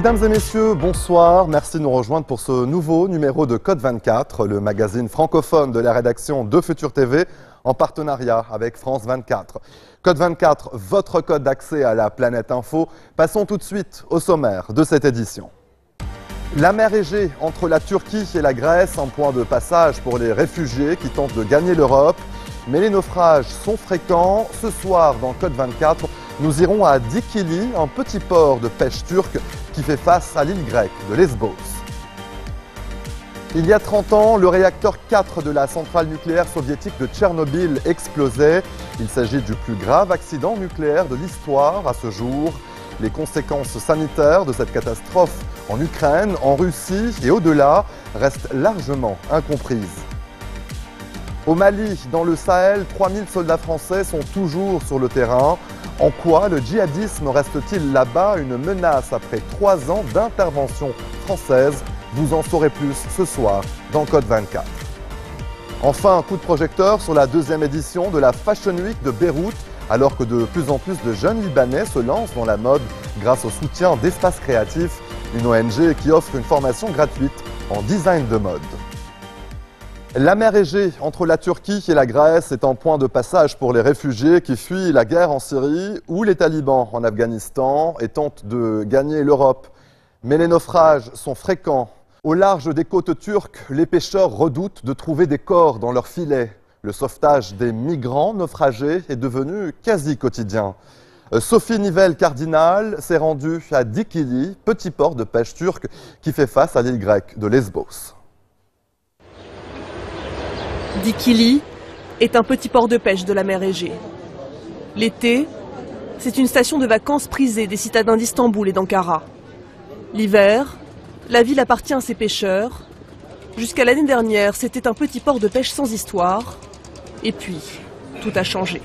Mesdames et messieurs, bonsoir. Merci de nous rejoindre pour ce nouveau numéro de Code 24, le magazine francophone de la rédaction de Futur TV, en partenariat avec France 24. Code 24, votre code d'accès à la planète info. Passons tout de suite au sommaire de cette édition. La mer Égée entre la Turquie et la Grèce, un point de passage pour les réfugiés qui tentent de gagner l'Europe. Mais les naufrages sont fréquents. Ce soir, dans Code 24, nous irons à Dikili, un petit port de pêche turc qui fait face à l'île grecque de Lesbos. Il y a 30 ans, le réacteur 4 de la centrale nucléaire soviétique de Tchernobyl explosait. Il s'agit du plus grave accident nucléaire de l'histoire à ce jour. Les conséquences sanitaires de cette catastrophe en Ukraine, en Russie et au-delà restent largement incomprises. Au Mali, dans le Sahel, 3000 soldats français sont toujours sur le terrain. En quoi le djihadisme reste-t-il là-bas une menace après 3 ans d'intervention française? Vous en saurez plus ce soir dans Code 24. Enfin, un coup de projecteur sur la deuxième édition de la Fashion Week de Beyrouth, alors que de plus en plus de jeunes Libanais se lancent dans la mode grâce au soutien d'Espace Créatif, une ONG qui offre une formation gratuite en design de mode. La mer Égée entre la Turquie et la Grèce est un point de passage pour les réfugiés qui fuient la guerre en Syrie ou les talibans en Afghanistan et tentent de gagner l'Europe. Mais les naufrages sont fréquents. Au large des côtes turques, les pêcheurs redoutent de trouver des corps dans leurs filets. Le sauvetage des migrants naufragés est devenu quasi quotidien. Sophie Nivelle-Cardinal s'est rendue à Dikili, petit port de pêche turc qui fait face à l'île grecque de Lesbos. Dikili est un petit port de pêche de la mer Égée. L'été, c'est une station de vacances prisée des citadins d'Istanbul et d'Ankara. L'hiver, la ville appartient à ses pêcheurs. Jusqu'à l'année dernière, c'était un petit port de pêche sans histoire. Et puis, tout a changé.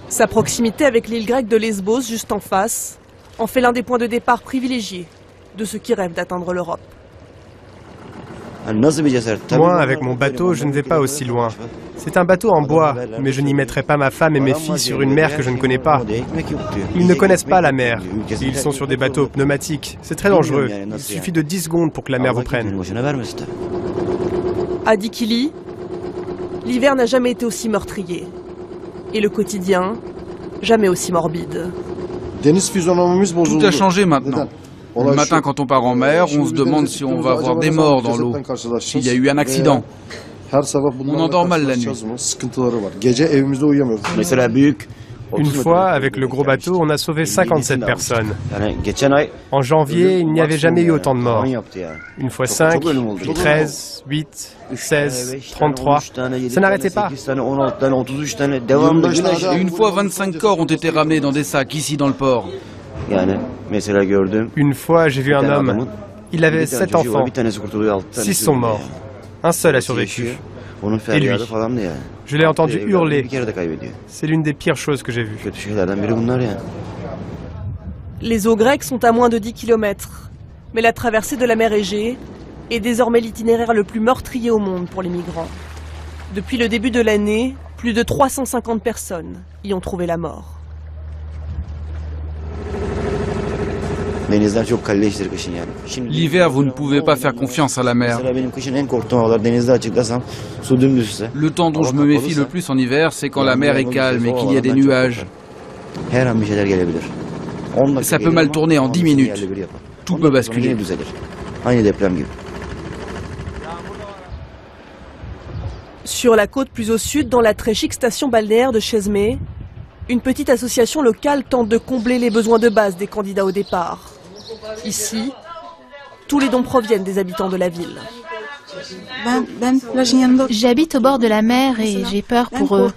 Sa proximité avec l'île grecque de Lesbos, juste en face, en fait l'un des points de départ privilégiés de ceux qui rêvent d'atteindre l'Europe. Moi, avec mon bateau, je ne vais pas aussi loin. C'est un bateau en bois, mais je n'y mettrai pas ma femme et mes filles sur une mer que je ne connais pas. Ils ne connaissent pas la mer. Ils sont sur des bateaux pneumatiques. C'est très dangereux. Il suffit de 10 secondes pour que la mer vous prenne. À Dikili, l'hiver n'a jamais été aussi meurtrier. Et le quotidien, jamais aussi morbide. Tout a changé maintenant. Le matin, quand on part en mer, on se demande si on va avoir des morts dans l'eau, s'il y a eu un accident. On endort mal la nuit. Une fois, avec le gros bateau, on a sauvé 57 personnes. En janvier, il n'y avait jamais eu autant de morts. Une fois 5, puis 13, 8, 16, 33. Ça n'arrêtait pas. Et une fois, 25 corps ont été ramenés dans des sacs ici dans le port. Une fois, j'ai vu un homme. Il avait 7 enfants. 6 sont morts. Un seul a survécu. Et lui, je l'ai entendu hurler. C'est l'une des pires choses que j'ai vues. Les eaux grecques sont à moins de 10 km. Mais la traversée de la mer Égée est désormais l'itinéraire le plus meurtrier au monde pour les migrants. Depuis le début de l'année, plus de 350 personnes y ont trouvé la mort. L'hiver, vous ne pouvez pas faire confiance à la mer. Le temps dont je me méfie le plus en hiver, c'est quand la mer est calme et qu'il y a des nuages. Ça peut mal tourner en 10 minutes. Tout peut basculer. Sur la côte plus au sud, dans la très chic station balnéaire de Çeşme, une petite association locale tente de combler les besoins de base des candidats au départ. Ici, tous les dons proviennent des habitants de la ville. J'habite au bord de la mer et j'ai peur pour eux.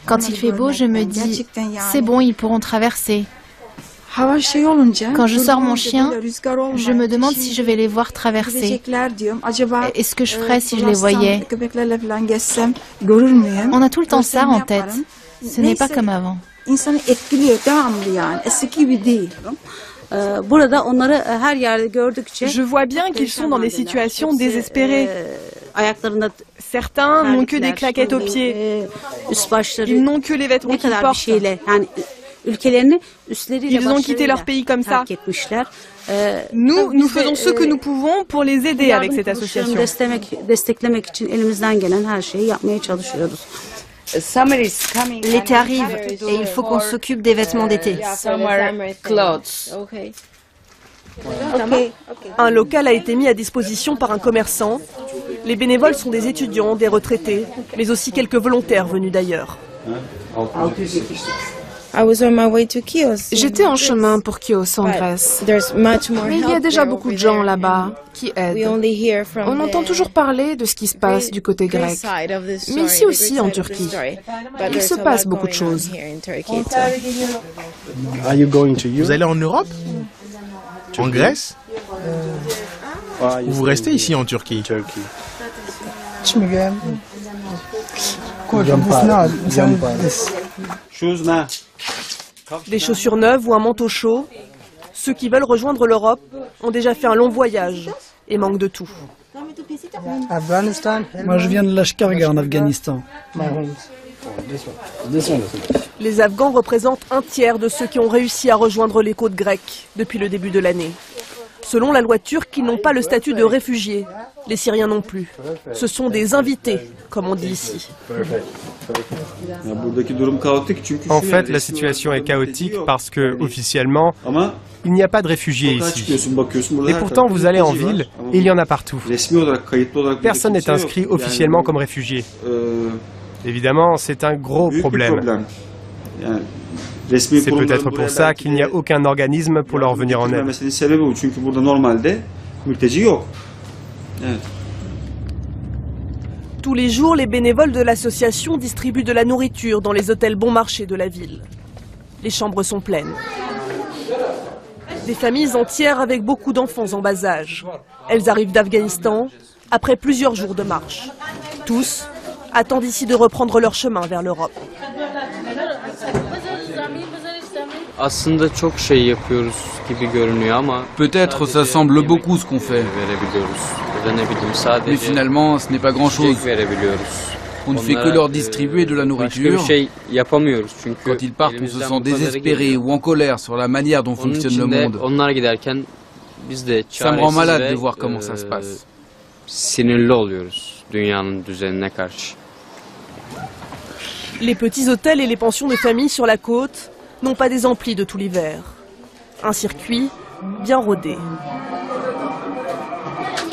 Quand il fait beau, je me dis, c'est bon, ils pourront traverser. Quand je sors mon chien, je me demande si je vais les voir traverser. Est-ce que je ferais si je les voyais? On a tout le temps ça en tête. Ce n'est pas comme avant. Je vois bien qu'ils sont dans des situations désespérées. Certains n'ont que des claquettes aux pieds. Ils n'ont que les vêtements qu'ils portent. Ils ont quitté leur pays comme ça. Nous faisons ce que nous pouvons pour les aider avec cette association. L'été arrive et il faut qu'on s'occupe des vêtements d'été. Un local a été mis à disposition par un commerçant. Les bénévoles sont des étudiants, des retraités, mais aussi quelques volontaires venus d'ailleurs. J'étais en chemin pour Chios en Grèce. Mais il y a déjà beaucoup de gens là-bas qui aident. On entend toujours parler de ce qui se passe du côté grec. Mais ici aussi en Turquie, il se passe beaucoup de choses. Vous allez en Europe? En Grèce? Ou vous restez ici en Turquie? Des chaussures neuves ou un manteau chaud. Ceux qui veulent rejoindre l'Europe ont déjà fait un long voyage et manquent de tout. Moi, je viens de Lashkargah en Afghanistan. Les Afghans représentent un tiers de ceux qui ont réussi à rejoindre les côtes grecques depuis le début de l'année. Selon la loi turque, ils n'ont pas le statut de réfugiés. Les Syriens non plus. Ce sont des invités, comme on dit ici. En fait, la situation est chaotique parce que, officiellement, il n'y a pas de réfugiés ici. Et pourtant, vous allez en ville et il y en a partout. Personne n'est inscrit officiellement comme réfugié. Évidemment, c'est un gros problème. C'est peut-être pour ça qu'il n'y a aucun organisme pour leur venir en aide. Tous les jours, les bénévoles de l'association distribuent de la nourriture dans les hôtels bon marché de la ville. Les chambres sont pleines. Des familles entières avec beaucoup d'enfants en bas âge. Elles arrivent d'Afghanistan après plusieurs jours de marche. Tous attendent ici de reprendre leur chemin vers l'Europe. Peut-être ça semble beaucoup ce qu'on fait. Mais finalement, ce n'est pas grand-chose. On ne fait que leur distribuer de la nourriture. Quand ils partent, on se sent désespéré ou en colère sur la manière dont fonctionne le monde. Ça me rend malade de voir comment ça se passe. Les petits hôtels et les pensions de famille sur la côte n'ont pas des amplis de tout l'hiver. Un circuit bien rodé.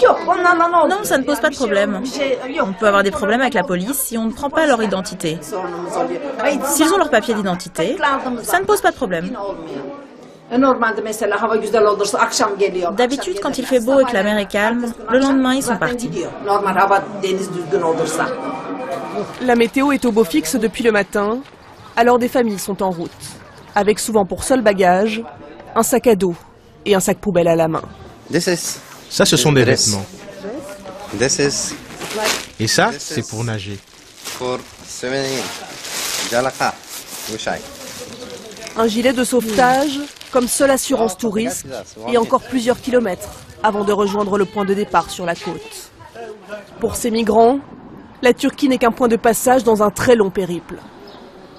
Non, ça ne pose pas de problème. On peut avoir des problèmes avec la police si on ne prend pas leur identité. S'ils ont leur papier d'identité, ça ne pose pas de problème. D'habitude, quand il fait beau et que la mer est calme, le lendemain, ils sont partis. La météo est au beau fixe depuis le matin, alors des familles sont en route, avec souvent pour seul bagage un sac à dos et un sac poubelle à la main. Ça, ce sont des vêtements. Et ça, c'est pour nager. Un gilet de sauvetage comme seule assurance tout risque et encore plusieurs kilomètres avant de rejoindre le point de départ sur la côte. Pour ces migrants, la Turquie n'est qu'un point de passage dans un très long périple.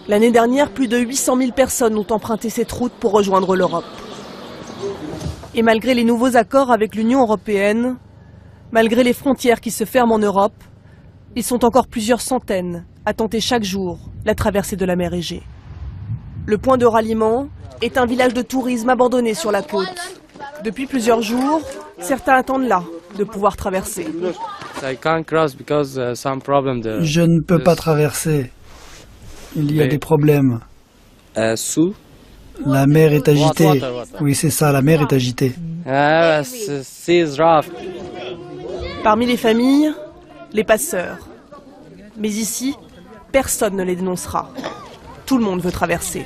L'année dernière, plus de 800 000 personnes ont emprunté cette route pour rejoindre l'Europe. Et malgré les nouveaux accords avec l'Union européenne, malgré les frontières qui se ferment en Europe, ils sont encore plusieurs centaines à tenter chaque jour la traversée de la mer Égée. Le point de ralliement est un village de tourisme abandonné sur la côte. Depuis plusieurs jours, certains attendent là de pouvoir traverser. Je ne peux pas traverser. Il y a des problèmes. La mer est agitée. Oui, c'est ça, la mer est agitée. Parmi les familles, les passeurs. Mais ici, personne ne les dénoncera. Tout le monde veut traverser.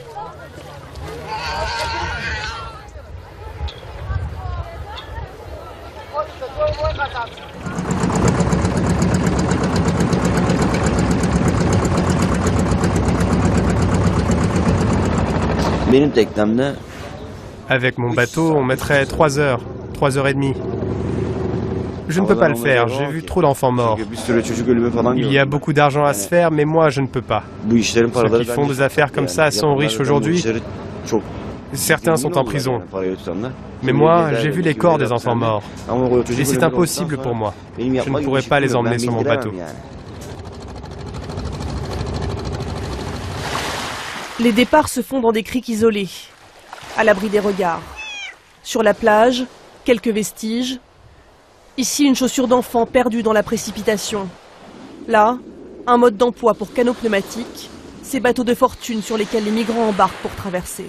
Avec mon bateau, on mettrait 3 heures, 3 heures et demie. Je ne peux pas le faire, j'ai vu trop d'enfants morts. Il y a beaucoup d'argent à se faire, mais moi je ne peux pas. Ceux qui font des affaires comme ça sont riches aujourd'hui, Certains sont en prison. Mais moi, j'ai vu les corps des enfants morts. Et c'est impossible pour moi. Je ne pourrais pas les emmener sur mon bateau. Les départs se font dans des criques isolées, à l'abri des regards. Sur la plage, quelques vestiges. Ici, une chaussure d'enfant perdue dans la précipitation. Là, un mode d'emploi pour canaux pneumatiques, ces bateaux de fortune sur lesquels les migrants embarquent pour traverser.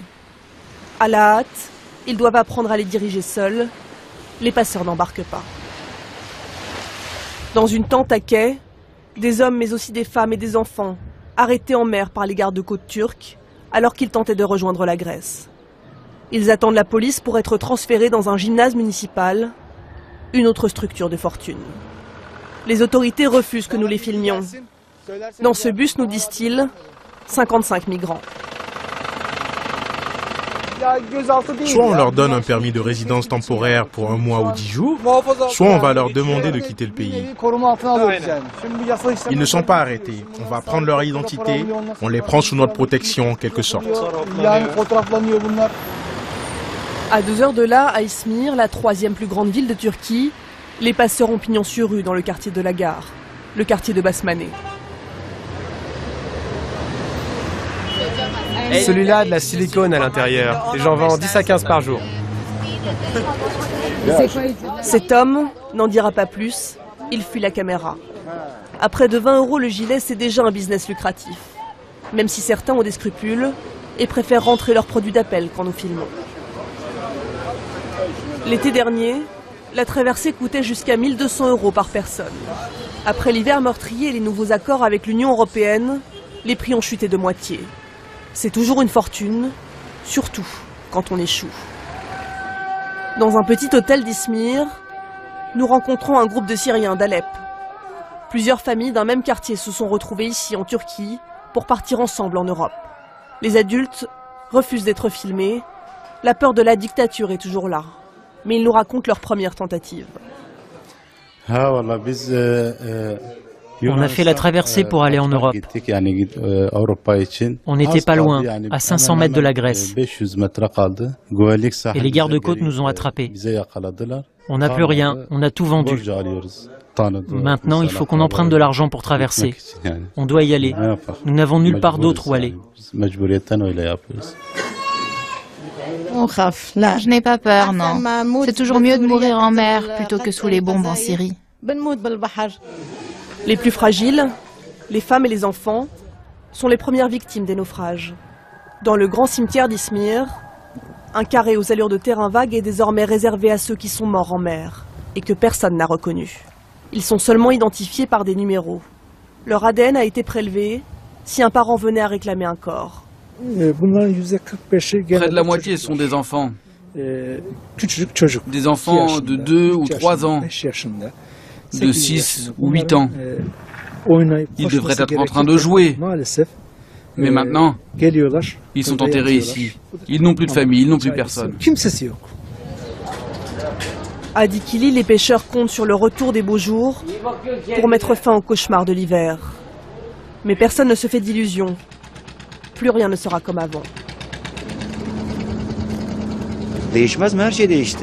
À la hâte, ils doivent apprendre à les diriger seuls. Les passeurs n'embarquent pas. Dans une tente à quai, des hommes mais aussi des femmes et des enfants, arrêtés en mer par les gardes-côtes turcs, alors qu'ils tentaient de rejoindre la Grèce. Ils attendent la police pour être transférés dans un gymnase municipal, une autre structure de fortune. Les autorités refusent que nous les filmions. Dans ce bus, nous disent-ils, 55 migrants. Soit on leur donne un permis de résidence temporaire pour 1 mois ou 10 jours, soit on va leur demander de quitter le pays. Ils ne sont pas arrêtés. On va prendre leur identité, on les prend sous notre protection en quelque sorte. À 2 heures de là, à Izmir, la 3e plus grande ville de Turquie, les passeurs ont pignon sur rue dans le quartier de la gare, le quartier de Basmané. Celui-là a de la silicone à l'intérieur, et j'en vends 10 à 15 par jour. Cet homme n'en dira pas plus, il fuit la caméra. À près de 20 € le gilet, c'est déjà un business lucratif. Même si certains ont des scrupules et préfèrent rentrer leurs produits d'appel quand nous filmons. L'été dernier, la traversée coûtait jusqu'à 1 200 € par personne. Après l'hiver meurtrier et les nouveaux accords avec l'Union européenne, les prix ont chuté de moitié. C'est toujours une fortune, surtout quand on échoue. Dans un petit hôtel d'Izmir, nous rencontrons un groupe de Syriens d'Alep. Plusieurs familles d'un même quartier se sont retrouvées ici en Turquie pour partir ensemble en Europe. Les adultes refusent d'être filmés, la peur de la dictature est toujours là. Mais ils nous racontent leur première tentative. On a fait la traversée pour aller en Europe. On n'était pas loin, à 500 mètres de la Grèce. Et les gardes-côtes nous ont attrapés. On n'a plus rien, on a tout vendu. Maintenant, il faut qu'on emprunte de l'argent pour traverser. On doit y aller. Nous n'avons nulle part d'autre où aller. Je n'ai pas peur, non. C'est toujours mieux de mourir en mer plutôt que sous les bombes en Syrie. Les plus fragiles, les femmes et les enfants, sont les premières victimes des naufrages. Dans le grand cimetière d'Izmir, un carré aux allures de terrain vague est désormais réservé à ceux qui sont morts en mer et que personne n'a reconnus. Ils sont seulement identifiés par des numéros. Leur ADN a été prélevé si un parent venait à réclamer un corps. Près de la moitié sont des enfants. Des enfants de 2 ou 3 ans, de 6 ou 8 ans. Ils devraient être en train de jouer. Mais maintenant, ils sont enterrés ici. Ils n'ont plus de famille, ils n'ont plus personne. À Dikili, les pêcheurs comptent sur le retour des beaux jours pour mettre fin au cauchemar de l'hiver. Mais personne ne se fait d'illusions. Plus rien ne sera comme avant.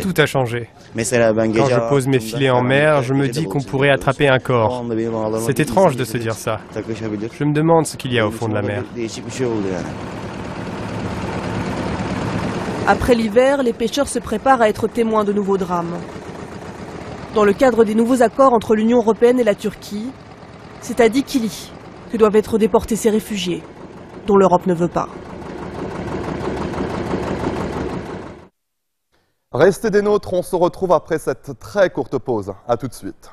Tout a changé. Quand je pose mes filets en mer, je me dis qu'on pourrait attraper un corps. C'est étrange de se dire ça. Je me demande ce qu'il y a au fond de la mer. Après l'hiver, les pêcheurs se préparent à être témoins de nouveaux drames. Dans le cadre des nouveaux accords entre l'Union européenne et la Turquie, c'est à Dikili que doivent être déportés ces réfugiés, dont l'Europe ne veut pas. Restez des nôtres, on se retrouve après cette très courte pause. A tout de suite.